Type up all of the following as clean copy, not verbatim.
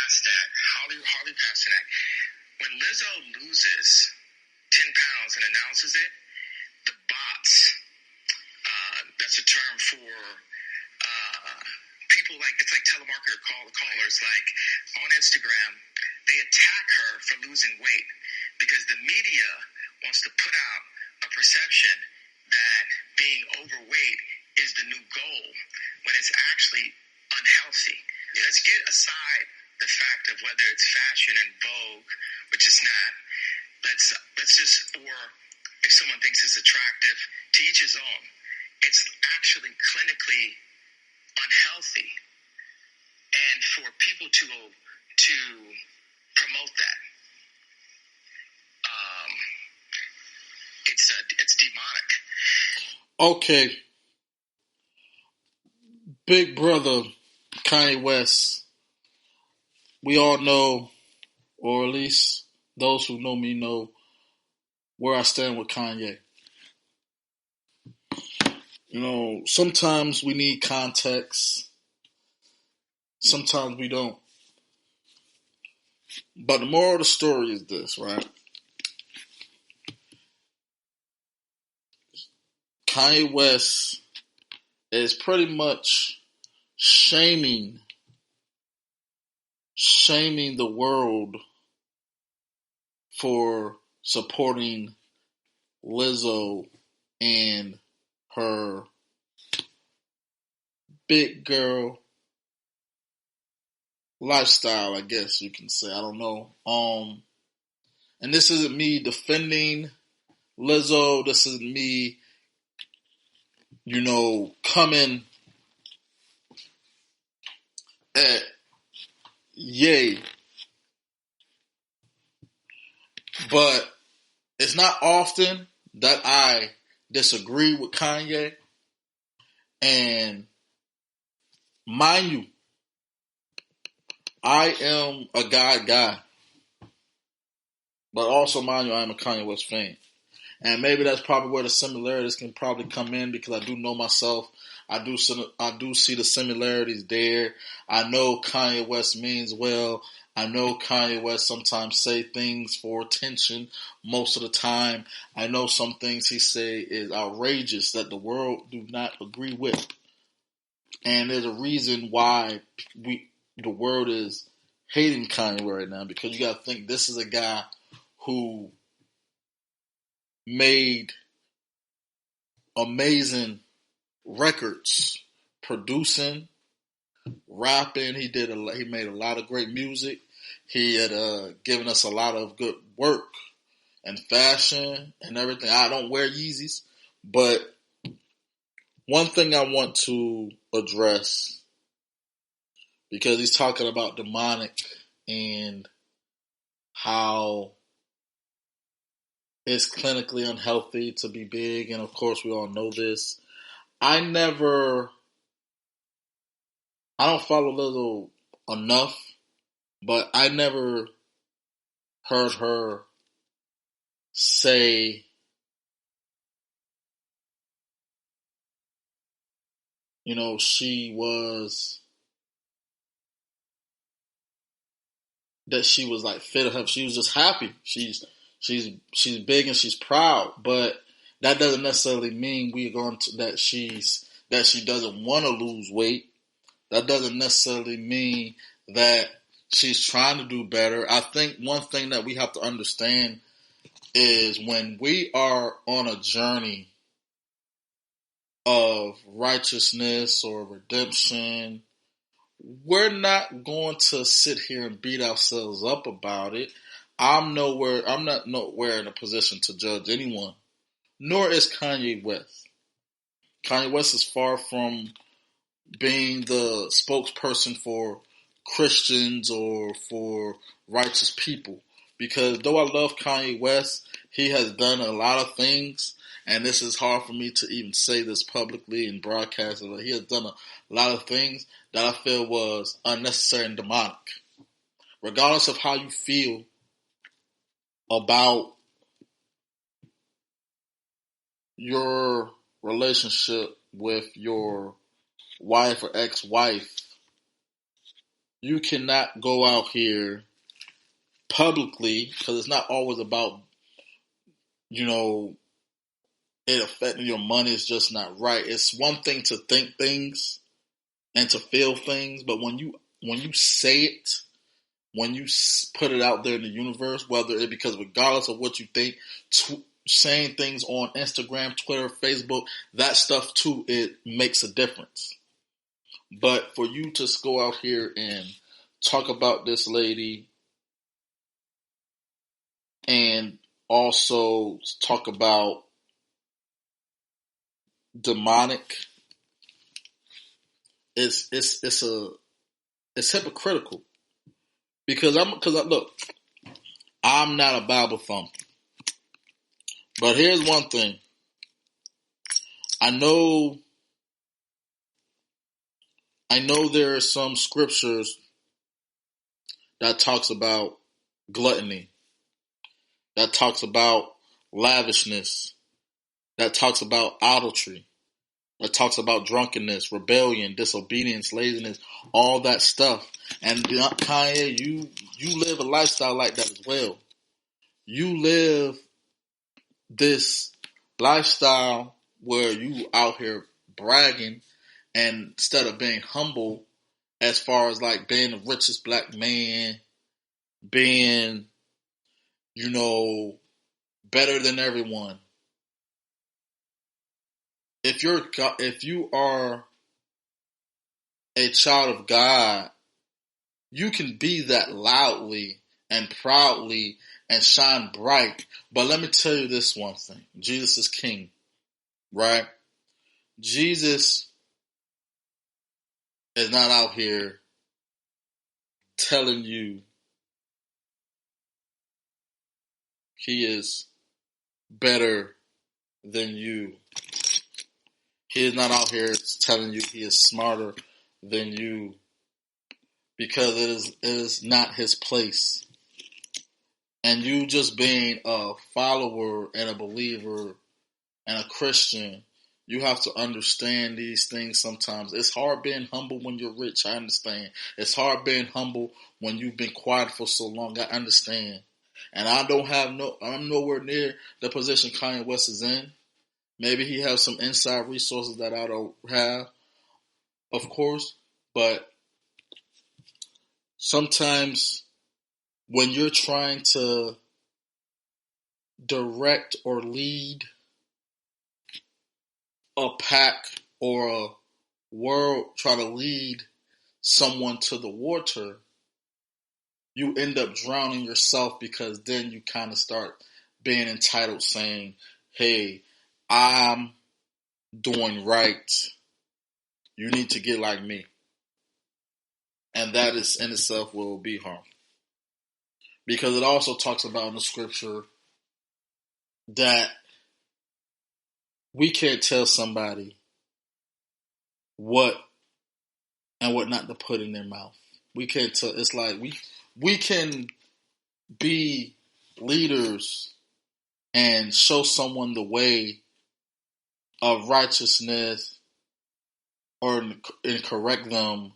passed that. Harley passed that. When Lizzo loses 10 pounds and announces it, the bots, that's a term for people it's like telemarketer callers, like on Instagram, they attack her for losing weight because the media wants to put out a perception that being overweight is the new goal when it's actually unhealthy. Let's get aside the fact of whether it's fashion and vogue, which is not. Let's just, or if someone thinks it's attractive, to each his own. It's actually clinically unhealthy, and for people to promote that, it's demonic. Okay, big brother Kanye West. We all know, or at least those who know me know, where I stand with Kanye. You know, sometimes we need context. Sometimes we don't. But the moral of the story is this, right? Kanye West is pretty much shaming the world for supporting Lizzo and her big girl lifestyle, I guess you can say. I don't know. And this isn't me defending Lizzo. This isn't me, coming at Ye. But it's not often that I disagree with Kanye. And mind you, I am a God guy. But also, mind you, I am a Kanye West fan. And maybe that's probably where the similarities can probably come in, because I do know myself. I do see the similarities there. I know Kanye West means well. I know Kanye West sometimes say things for attention most of the time. I know some things he say is outrageous that the world do not agree with. And there's a reason why the world is hating Kanye right now, because you got to think this is a guy who made amazing records, producing, rapping. He made a lot of great music. He had given us a lot of good work and fashion and everything. I don't wear Yeezys, but one thing I want to address, because he's talking about demonic and how it's clinically unhealthy to be big, and of course we all know this. I don't follow Lizzo enough, but I never heard her say, she was like fit of her. She was just happy. She's big and she's proud, but that doesn't necessarily mean that she doesn't want to lose weight. That doesn't necessarily mean that she's trying to do better. I think one thing that we have to understand is when we are on a journey of righteousness or redemption, we're not going to sit here and beat ourselves up about it. I'm not nowhere in a position to judge anyone, nor is Kanye West. Kanye West is far from being the spokesperson for Christians or for righteous people. Because though I love Kanye West, he has done a lot of things, and this is hard for me to even say this publicly and broadcast it. He has done a lot of things that I feel was unnecessary and demonic. Regardless of how you feel about your relationship with your wife or ex-wife, you cannot go out here publicly, because it's not always about, you know, it affecting your money. Is just not right. It's one thing to think things and to feel things, but when you say it, when you put it out there in the universe, whether it because regardless of what you think, saying things on Instagram, Twitter, Facebook, that stuff too, it makes a difference. But for you to go out here and talk about this lady and also talk about demonic, it's hypocritical. Because look, I'm not a Bible thumper. But here's one thing. I know there are some scriptures that talks about gluttony, that talks about lavishness, that talks about idolatry, that talks about drunkenness, rebellion, disobedience, laziness, all that stuff. And Kanye, you live a lifestyle like that as well. You live this lifestyle where you out here bragging, and instead of being humble as far as like being the richest black man, being, better than everyone. If you are a child of God, you can be that loudly and proudly and shine bright. But let me tell you this one thing. Jesus is king, right? Jesus is not out here telling you he is better than you. He is not out here telling you he is smarter than you, because it is not his place. And you just being a follower and a believer and a Christian, you have to understand these things sometimes. It's hard being humble when you're rich, I understand. It's hard being humble when you've been quiet for so long, I understand. And I'm nowhere near the position Kanye West is in. Maybe he has some inside resources that I don't have, of course. But sometimes when you're trying to direct or lead a pack or a world, try to lead someone to the water, you end up drowning yourself, because then you kind of start being entitled, saying, hey, I'm doing right. You need to get like me. And that is in itself will be harmful. Because it also talks about in the scripture that we can't tell somebody what and what not to put in their mouth. We can't tell. It's like we can be leaders and show someone the way of righteousness and correct them,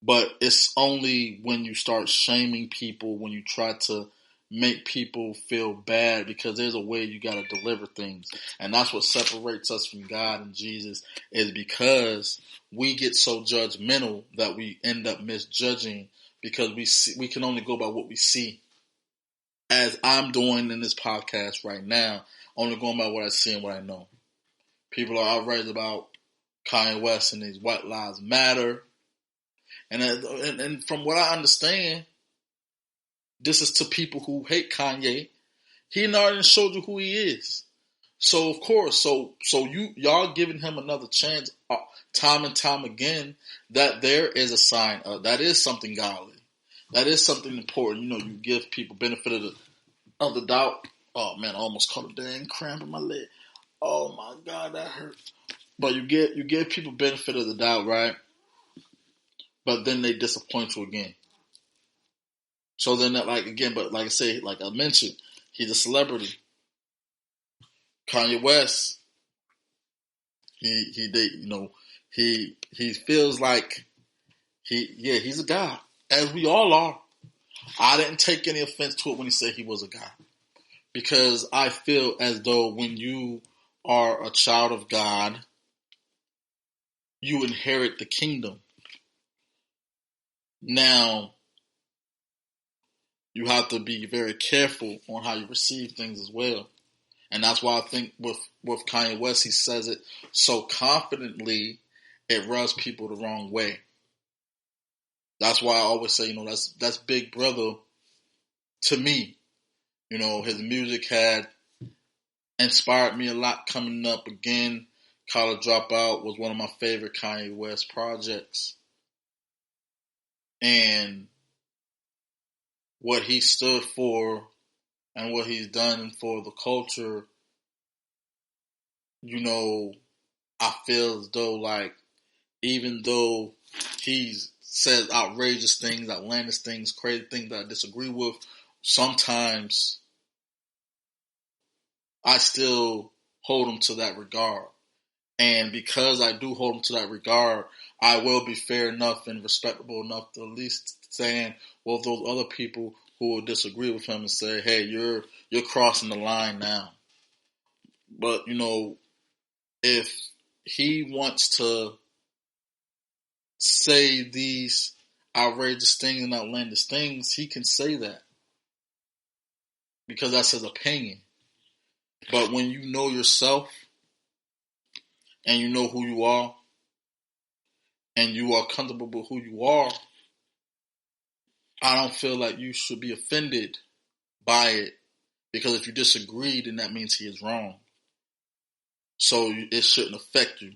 but it's only when you start shaming people, when you try to make people feel bad, because there's a way you got to deliver things. And that's what separates us from God and Jesus, is because we get so judgmental that we end up misjudging, because we can only go by what we see. As I'm doing in this podcast right now, only going by what I see and what I know. People are outraged about Kanye West and these White Lives Matter. And from what I understand, this is to people who hate Kanye. He already showed you who he is. So of course, so y'all giving him another chance, time and time again, that there is a sign of that is something godly, that is something important. You give people benefit of the doubt. Oh man, I almost caught a dang cramp in my leg. Oh my God, that hurt. But you give people benefit of the doubt, right? But then they disappoint you again. So then, but like I say, like I mentioned, he's a celebrity. Kanye West, he feels like he's a god. as we all are. I didn't take any offense to it when he said he was a God, because I feel as though when you are a child of God, you inherit the kingdom. Now, you have to be very careful on how you receive things as well. And that's why I think with Kanye West, he says it so confidently, it rubs people the wrong way. That's why I always say, that's Big Brother to me. His music had inspired me a lot coming up. Again, College Dropout was one of my favorite Kanye West projects. And what he stood for and what he's done for the culture, I feel as though, like, even though he says outrageous things, outlandish things, crazy things that I disagree with, sometimes I still hold him to that regard. And because I do hold him to that regard, I will be fair enough and respectable enough to at least stand with those other people who will disagree with him and say, hey, you're crossing the line now. But, if he wants to say these outrageous things and outlandish things, he can say that, because that's his opinion. But when you know yourself and you know who you are and you are comfortable with who you are, I don't feel like you should be offended by it, because if you disagree, then that means he is wrong. So it shouldn't affect you.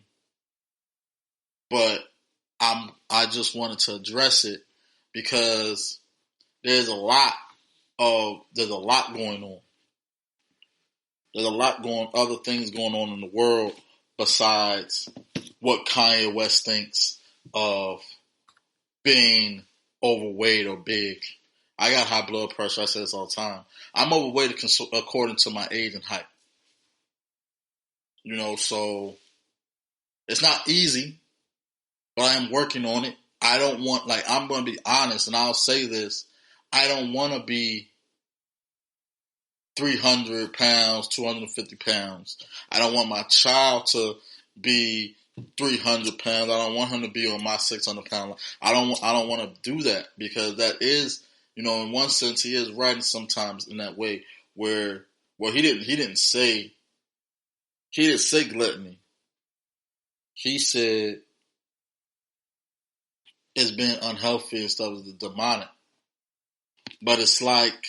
But I just wanted to address it because there's a lot going on. There's other things going on in the world besides what Kanye West thinks of being overweight or big. I got high blood pressure. I say this all the time. I'm overweight according to my age and height. So it's not easy, but I am working on it. I don't want, I'm going to be honest, and I'll say this. I don't want to be 300 pounds, 250 pounds. I don't want my child to be 300 pounds. I don't want him to be on my 600 pound. I don't want to do that, because that is, in one sense, he is right sometimes in that way where, well, he didn't say gluttony. He said it's been unhealthy and stuff, is demonic. But it's like,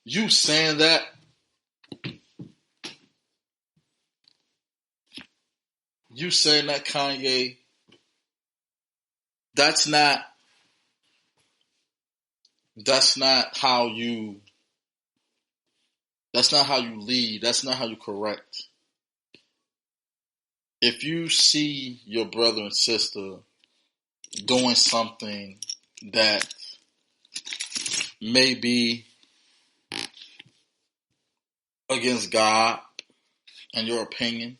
you saying that, Kanye, that's not how you lead. That's not how you correct. If you see your brother and sister doing something that may be against God and your opinion,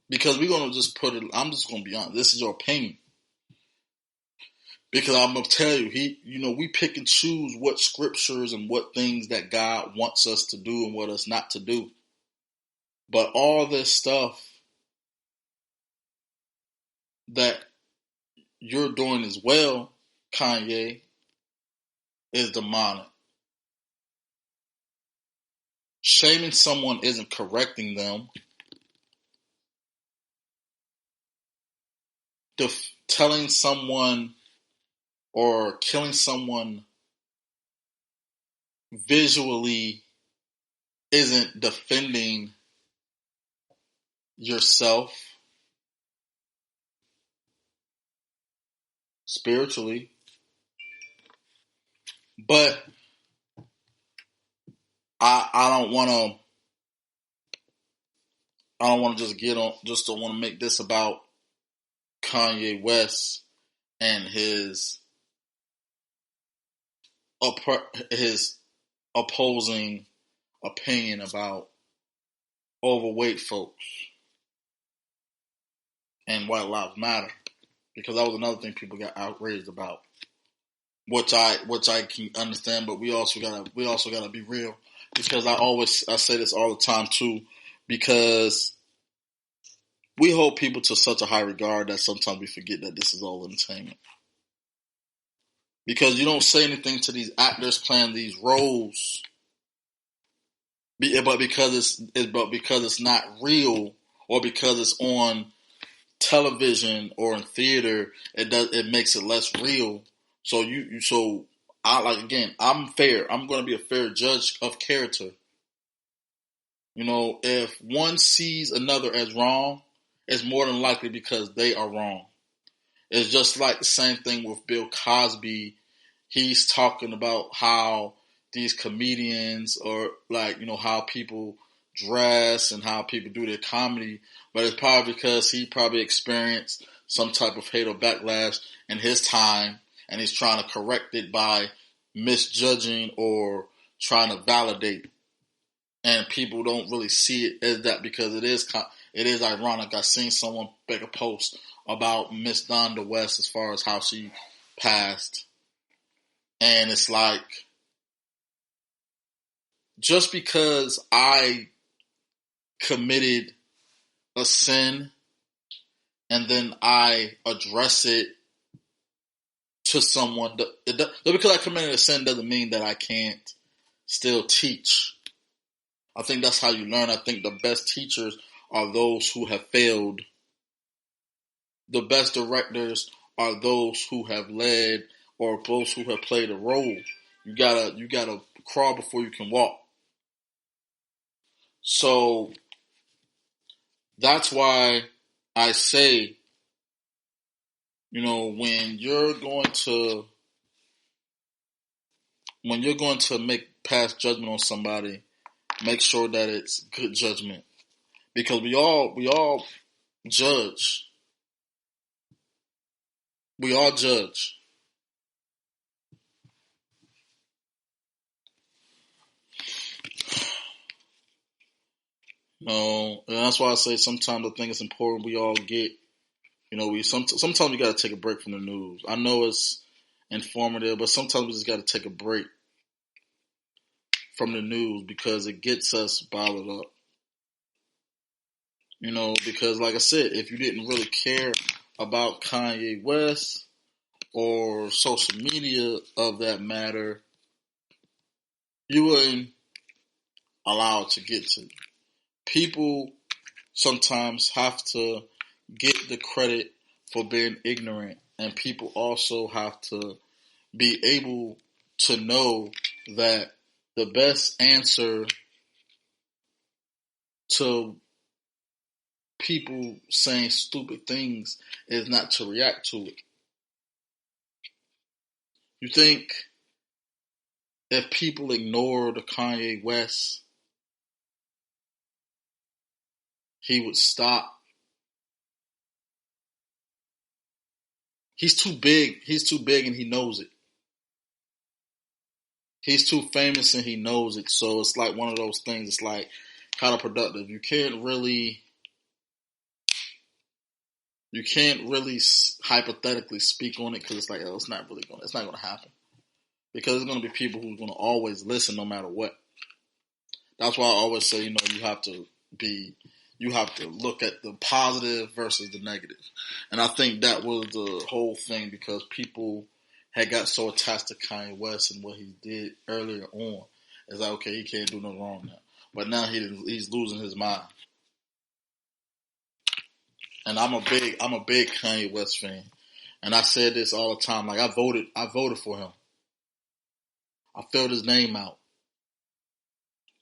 because we're going to just put it, I'm just going to be honest, this is your opinion. Because I'm going to tell you, we pick and choose what scriptures and what things that God wants us to do and what us not to do. But all this stuff that you're doing as well, Kanye, is demonic. Shaming someone isn't correcting them. Telling someone or killing someone visually isn't defending yourself spiritually. But I don't want to just don't want to make this about Kanye West and his opposing opinion about overweight folks and White Lives Matter. because that was another thing people got outraged about, which I can understand. But we also gotta be real, because I say this all the time too, because we hold people to such a high regard that sometimes we forget that this is all entertainment. Because you don't say anything to these actors playing these roles, but because it's not real, or because it's on television or in theater, it makes it less real. So I'm fair. I'm going to be a fair judge of character. If one sees another as wrong, it's more than likely because they are wrong. It's just like the same thing with Bill Cosby. He's talking about how these comedians, or how people dress and how people do their comedy, but it's probably because he probably experienced some type of hate or backlash in his time, and he's trying to correct it by misjudging or trying to validate. And people don't really see it as that, because it is ironic. I seen someone make a post about Miss Donda West as far as how she passed. And it's like, just because I committed a sin and then I address it to someone, because I committed a sin doesn't mean that I can't still teach. I think that's how you learn. I think the best teachers are those who have failed. The best directors are those who have led, or those who have played a role. You gotta crawl before you can walk. So that's why I say, when you're going to pass judgment on somebody, make sure that it's good judgment, because we all judge. We all judge. And that's why I say sometimes I think it's important we all get. Sometimes we got to take a break from the news. I know it's informative, but sometimes we just got to take a break from the news, because it gets us bottled up. Because like I said, if you didn't really care about Kanye West or social media of that matter, you wouldn't allow it to get to you. People sometimes have to get the credit for being ignorant, and people also have to be able to know that the best answer to people saying stupid things is not to react to it. You think if people ignore the Kanye West, he would stop? He's too big. He's too big, and he knows it. He's too famous, and he knows it. So it's like one of those things. It's like counterproductive. You can't really hypothetically speak on it, because it's like, it's not going to happen, because there's going to be people who's going to always listen no matter what. That's why I always say, you have to look at the positive versus the negative. And I think that was the whole thing, because people had got so attached to Kanye West and what he did earlier on. It's like, okay, he can't do no wrong now. But now he's losing his mind. And I'm a big Kanye West fan. And I said this all the time. Like, I voted for him. I filled his name out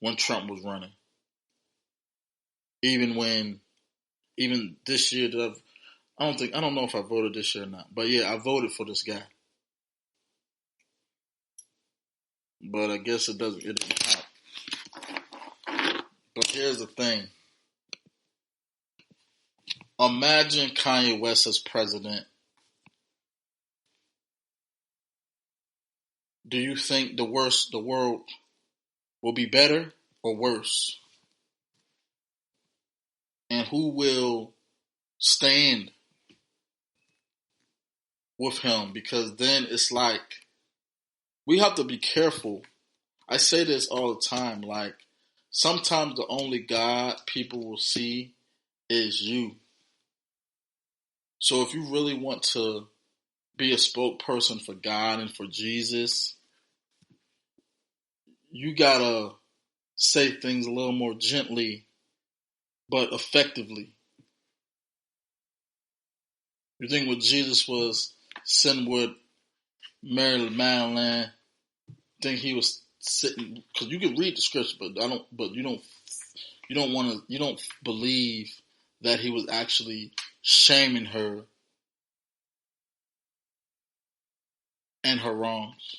when Trump was running. Even this year I don't know if I voted this year or not. But yeah, I voted for this guy. But I guess it doesn't count. But here's the thing. Imagine Kanye West as president. Do you think the world will be better or worse? And who will stand with him, because then it's like we have to be careful. I say this all the time, like sometimes the only God people will see is you. So if you really want to be a spokesperson for God and for Jesus, you gotta say things a little more gently but effectively. You think what Jesus was sitting with Mary Magdalene, think he was sitting, because you can read the scripture, but you don't believe that he was actually shaming her and her wrongs.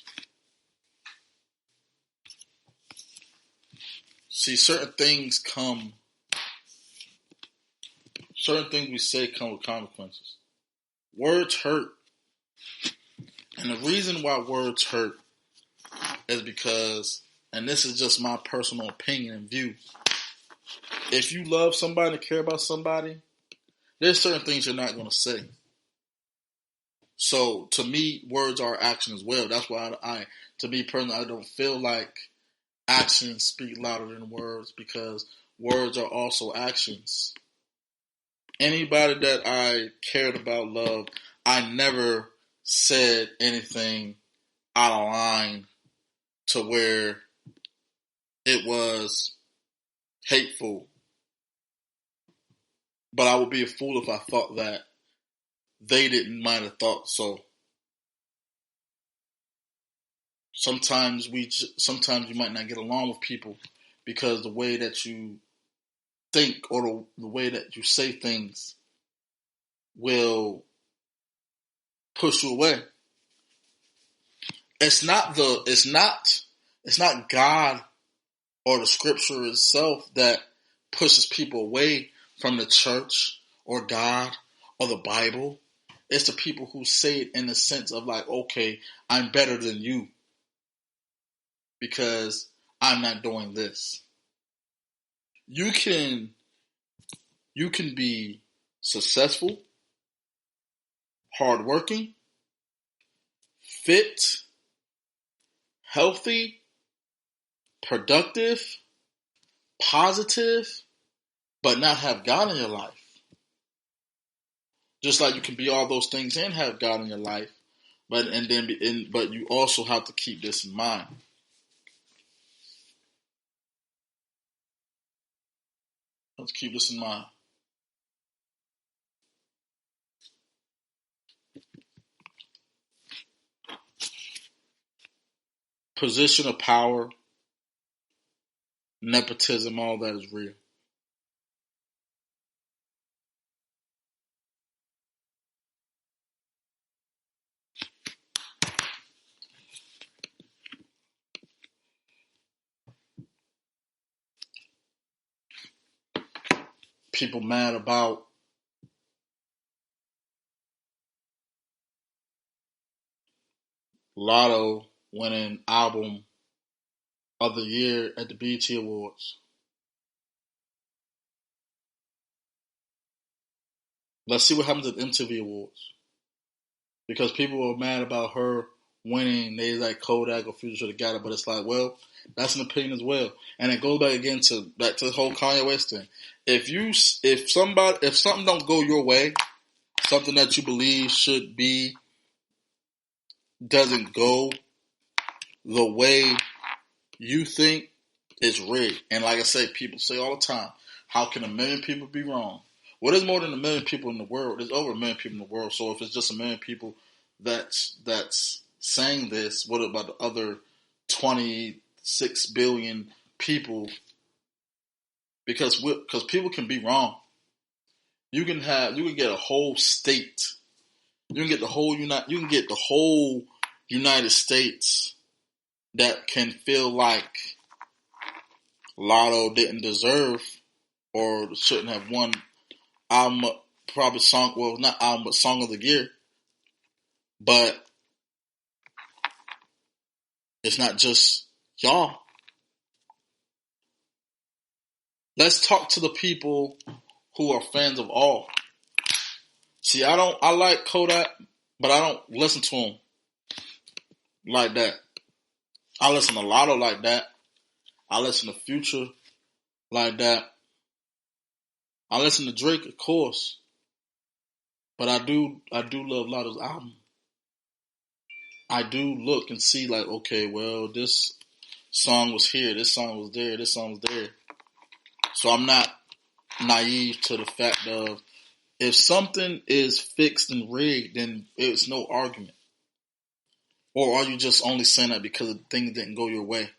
See, certain things we say come with consequences. Words hurt. And the reason why words hurt is because, and this is just my personal opinion and view, if you love somebody, care about somebody, there's certain things you're not going to say. So to me, words are action as well. That's why to me personally, I don't feel like actions speak louder than words, because words are also actions. Anybody that I cared about, loved, I never said anything out of line to where it was hateful. But I would be a fool if I thought that they might have thought so. Sometimes you might not get along with people because the way that you think or the way that you say things will push you away. It's not God or the scripture itself that pushes people away from the church or God or the Bible. It's the people who say it in the sense of like, okay, I'm better than you because I'm not doing this. You can be successful, hardworking, fit, healthy, productive, positive, but not have God in your life. Just like you can be all those things and have God in your life, but you also have to keep this in mind. Let's keep this in mind. Position of power, nepotism, all that is real. People mad about Latto winning album of the year at the BET Awards. Let's see what happens at the MTV Awards. Because people were mad about her winning. They like Kodak or Future should have got it, but it's like, well, that's an opinion as well. And it goes back again to the whole Kanye West thing. If something don't go your way, something that you believe should be doesn't go the way you think, it's rigged. And like I say, people say all the time, how can a million people be wrong? Well, there's more than a million people in the world. There's over a million people in the world. So if it's just a million people that's saying this, what about the other 26 billion people? Because people can be wrong. You can get a whole state. You can get the whole United States that can feel like Latto didn't deserve or shouldn't have won album, probably song, well, not album, but song of the year. But it's not just y'all. Let's talk to the people who are fans of all. See, I like Kodak But I don't listen to him like that. I listen to Latto like that. I listen to Future like that. I listen to Drake, of course. But I do love Latto's album. I do look and see like, okay, well, this song was here, this song was there, this song was there. So I'm not naive to the fact of if something is fixed and rigged, then it's no argument. Or are you just only saying that because things didn't go your way?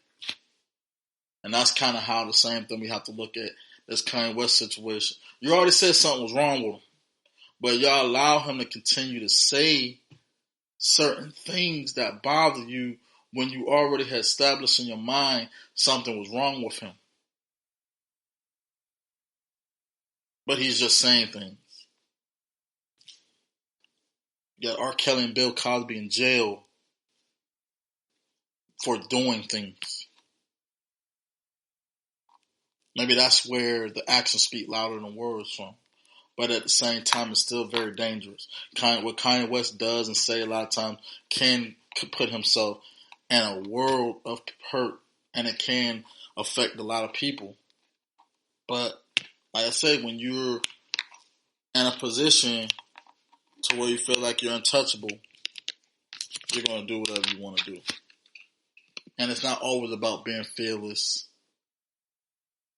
And that's kind of how the same thing we have to look at this Kanye West situation. You already said something was wrong with him, but y'all allow him to continue to say certain things that bother you when you already had established in your mind something was wrong with him. But he's just saying things. You got R. Kelly and Bill Cosby in jail for doing things. Maybe that's where the actions speak louder than words from. But at the same time, it's still very dangerous. What Kanye West does and say a lot of times can put himself in a world of hurt, and it can affect a lot of people. But like I say, when you're in a position to where you feel like you're untouchable, you're going to do whatever you want to do. And it's not always about being fearless.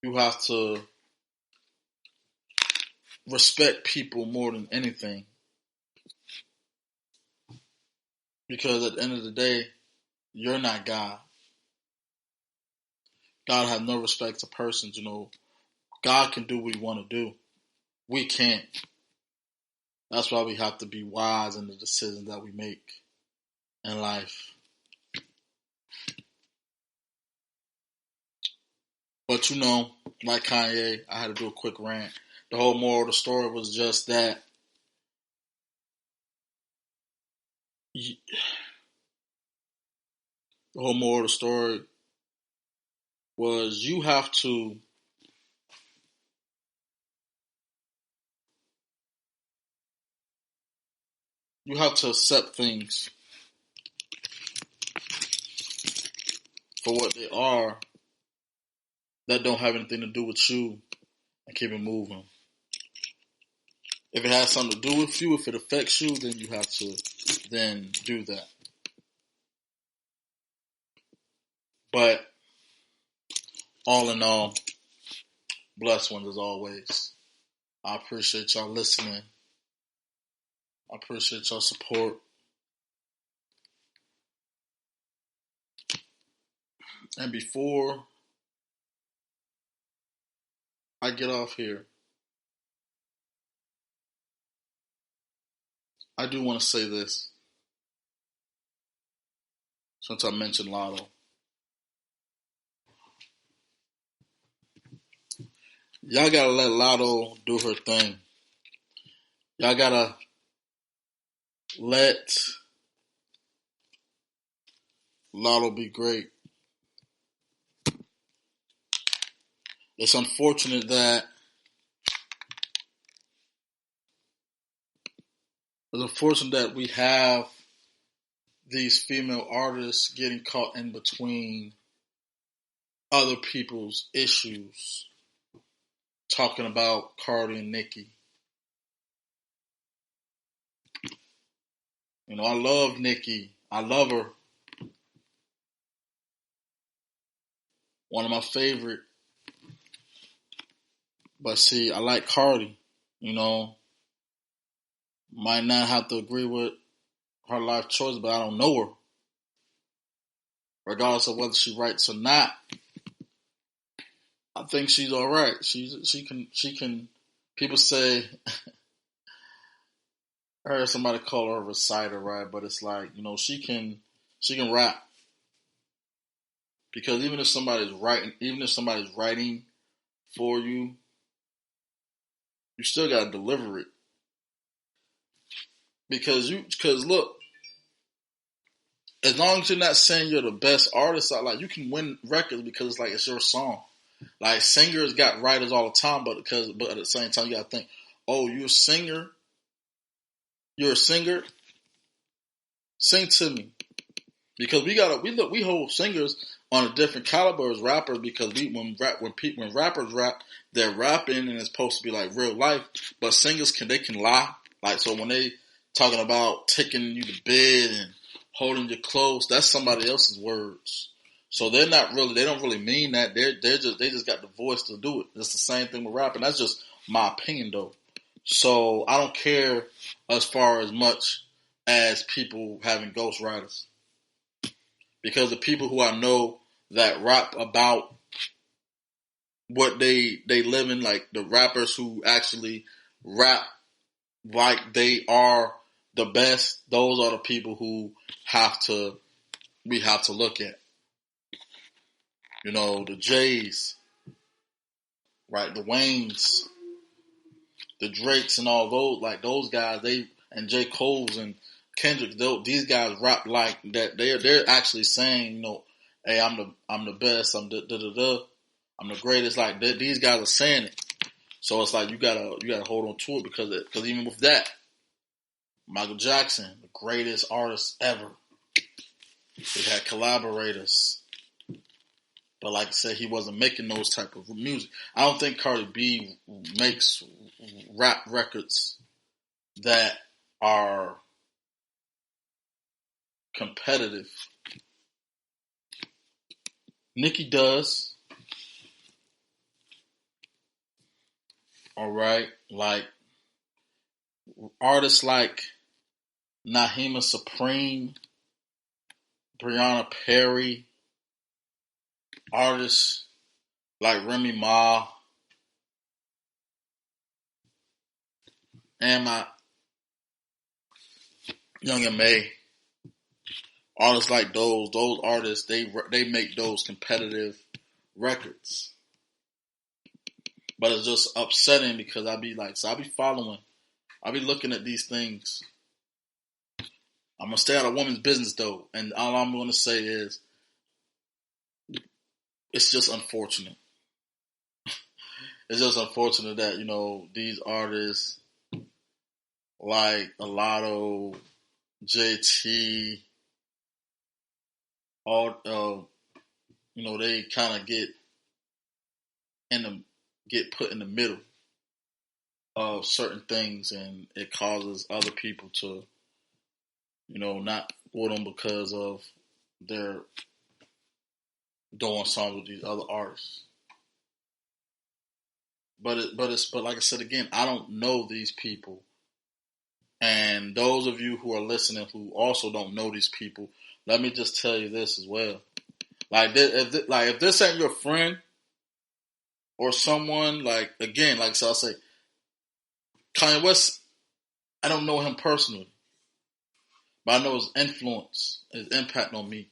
You have to respect people more than anything. Because at the end of the day, you're not God. God has no respect to persons, God can do what he want to do. We can't. That's why we have to be wise in the decisions that we make in life. But like Kanye, I had to do a quick rant. The whole moral of the story was just that the whole moral of the story was you have to accept things for what they are that don't have anything to do with you and keep it moving. If it has something to do with you, if it affects you, then you have to then do that. But all in all, blessed ones as always. I appreciate y'all listening. I appreciate y'all support. And before I get off here, I do want to say this. Since I mentioned Latto. Y'all gotta let Latto do her thing. Y'all gotta let Latto be great. It's unfortunate that we have these female artists getting caught in between other people's issues, talking about Cardi and Nicki. I love Nicki. I love her. One of my favorite. But see, I like Cardi. Might not have to agree with her life choice, but I don't know her. Regardless of whether she writes or not, I think she's all right. She can. People say, I heard somebody call her a reciter, right? But it's like she can rap, because even if somebody's writing for you, you still gotta deliver it. Because look, as long as you're not saying you're the best artist, you can win records because it's your song. Like singers got writers all the time, but at the same time you gotta think, oh, you're a singer. Sing to me. Because we hold singers on a different caliber as rappers because when rappers rap, they're rapping and it's supposed to be like real life. But singers can lie. Like, so when they talking about taking you to bed and holding you close, that's somebody else's words. So they don't really mean that. They just got the voice to do it. It's the same thing with rapping. That's just my opinion though. So I don't care as far as much as people having ghostwriters. Because the people who I know that rap about what they live in, like the rappers who actually rap like they are the best, those are the people who we have to look at. You know, the Jays, right, the Waynes, the Drakes and all those, like those guys, and J. Cole's and Kendrick, these guys rap like that. They're actually saying, you know, hey, I'm the best. I'm I'm the greatest. Like these guys are saying it. So it's like you gotta hold on to it because even with that, Michael Jackson, the greatest artist ever. He had collaborators, but like I said, he wasn't making those type of music. I don't think Cardi B makes rap records that are competitive. Nicki does. All right. Like artists like Naheem Supreme, Brianna Perry, artists like Remy Ma, and my Young and May. Artists like those artists, they make those competitive records. But it's just upsetting because I be looking at these things. I'm gonna stay out of women's business though, and all I'm gonna say is it's just unfortunate. It's just unfortunate that, you know, these artists like Latto, JT, all you know, they kind of get put in the middle of certain things, and it causes other people to, you know, not for them because of their doing songs with these other artists. But like I said again, I don't know these people, and those of you who are listening who also don't know these people, let me just tell you this as well. Like if this ain't your friend or someone, like again, like so I say, Kanye West, I don't know him personally, but I know his influence, his impact on me.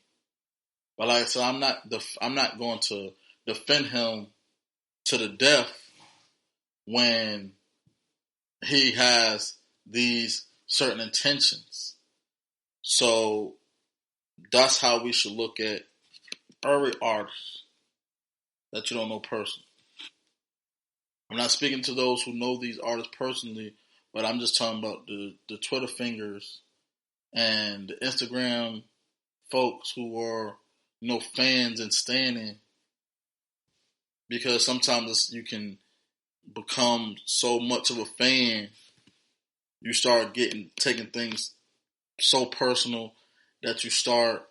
But like I said, I'm not going to defend him to the death when he has these certain intentions. So that's how we should look at every artist that you don't know personally. I'm not speaking to those who know these artists personally, but I'm just talking about the Twitter fingers and the Instagram folks who are, you know, fans and standing, because sometimes you can become so much of a fan, you start taking things so personal that you start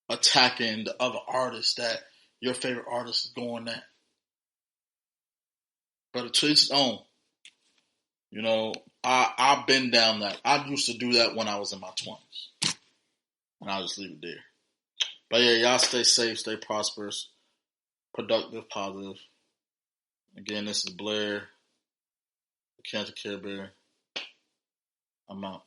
attacking the other artists that your favorite artist is going at. But to its own, you know, I've been down that. I used to do that when I was in my 20s, and I'll just leave it there. But yeah, y'all stay safe, stay prosperous, productive, positive. Again, this is Blair, the Cancer Care Bear. I'm out.